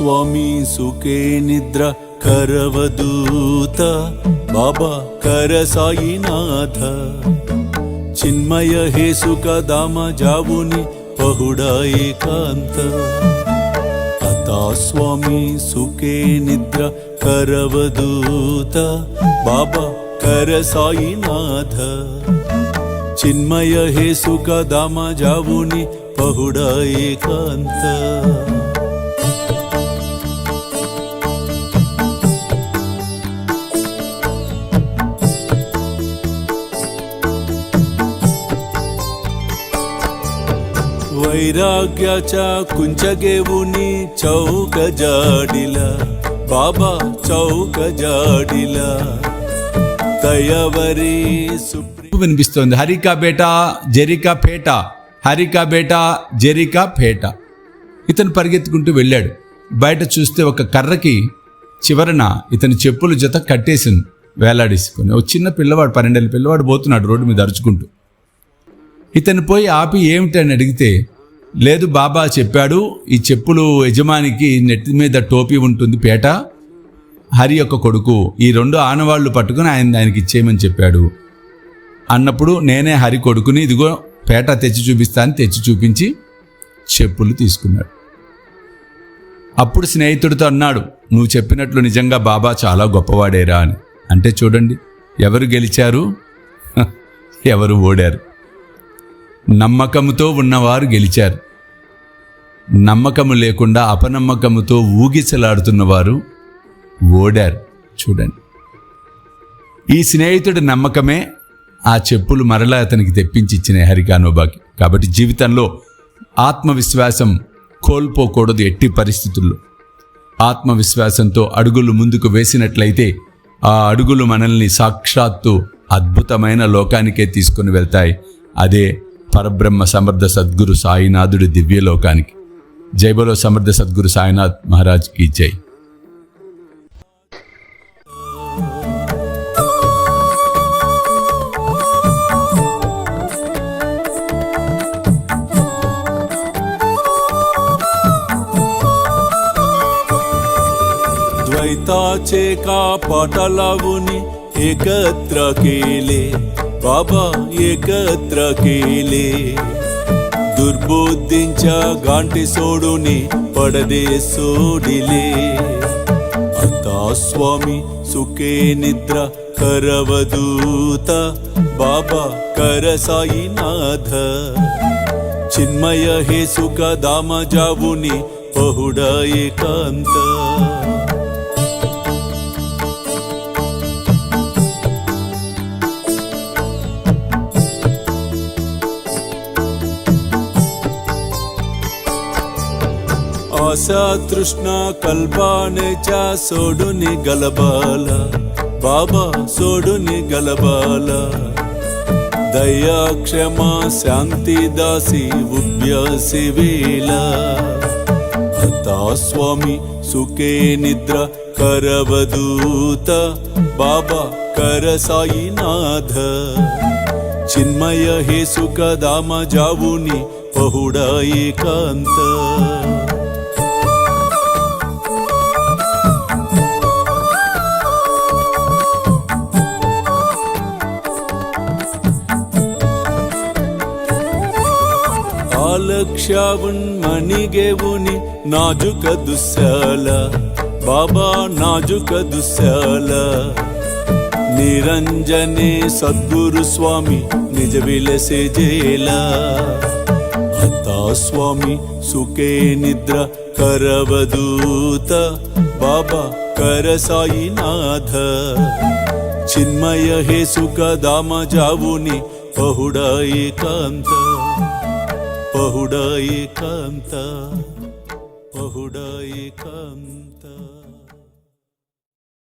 स्वामी सुखे निद्रा करवदूत बाबा कर साईनाथ चिन्मय हे सुख धाम जाऊनी पहुडा एकांत आता स्वामी सुखे निद्रा करवदूत बाबा कर साईनाथ चिन्मय हे सुख धाम जाऊनी पहुडा एकांत वैराग्याच्या कुंचगेवुनी चौक जाडिला बाबा चौक जाडिला तयवरी వినిపిస్తోంది. హరికా బేటా జెరికా పేట, హరికా బేటా జెరికా పేట. ఇతను పరిగెత్తుకుంటూ వెళ్ళాడు. బయట చూస్తే ఒక కర్రకి చివరన ఇతని చెప్పుల జత కట్టేసింది వేలాడేసుకొని. ఒక చిన్న పిల్లవాడు 12 ఏళ్ళ పిల్లవాడు పోతున్నాడు రోడ్డు మీద అరుచుకుంటూ. ఇతను పోయి ఆపి ఏమిటని అడిగితే, లేదు బాబా చెప్పాడు ఈ చెప్పులు యజమానికి నెత్తి మీద టోపీ ఉంటుంది పేట, హరి యొక్క కొడుకు, ఈ 2 ఆనవాళ్లు పట్టుకుని ఆయనకి ఇచ్చేయమని చెప్పాడు అన్నప్పుడు, నేనే హరి కొడుకుని, ఇదిగో పేట తెచ్చి చూపిస్తాను, తెచ్చి చూపించి చెప్పులు తీసుకున్నాడు. అప్పుడు స్నేహితుడితో అన్నాడు, నువ్వు చెప్పినట్లు నిజంగా బాబా చాలా గొప్పవాడేరా అని. అంటే చూడండి, ఎవరు గెలిచారు, ఎవరు ఓడారు. నమ్మకముతో ఉన్నవారు గెలిచారు, నమ్మకము లేకుండా అపనమ్మకముతో ఊగిసలాడుతున్నవారు ఓడారు. చూడండి, ఈ స్నేహితుడి నమ్మకమే ఆ చెప్పులు మరలా అతనికి తెప్పించి ఇచ్చిన హరికానోబాకి. కాబట్టి జీవితంలో ఆత్మవిశ్వాసం కోల్పోకూడదు ఎట్టి పరిస్థితుల్లో. ఆత్మవిశ్వాసంతో అడుగులు ముందుకు వేసినట్లయితే ఆ అడుగులు మనల్ని సాక్షాత్తు అద్భుతమైన లోకానికే తీసుకుని వెళ్తాయి. అదే పరబ్రహ్మ సమర్థ సద్గురు సాయినాథుడి దివ్యలోకానికి. జై బోలో సమర్థ సద్గురు సాయినాథ్ మహారాజ్ की జై. द्वैताचे का पाटालावून एकत्र केले बाबा एकत्र केले दुर्बुद्धींच्या गांठी सोडून पडदे सोडिले आता स्वामी सुखे निद्रा करवदूत बाबा कर साईनाथ चिन्मय हे सुख धाम जाऊन पहुडा एकांत आशा तृष्णा कल्पनेच्या सोडून गलबाला बाबा सोडून गलबाला दया क्षमा शांती दासी उभ्य सेवेला आता स्वामी सुखे निद्रा करवदूत बाबा कर साईनाथ चिन्मय हे सुख धाम जाऊन पहुडा एकांत लक्षावून मणिगेवून नाजुक दुस्याला बाबा नाजुक दुस्याला निरंजने सद्गुरु स्वामी निज विलसे जेला आता स्वामी सुखे निद्रा करवदूत बाबा कर साईनाथ चिन्मय हे सुख धाम जाऊन पहुडा एकांत पहुडा एकांत पहुडा एकांत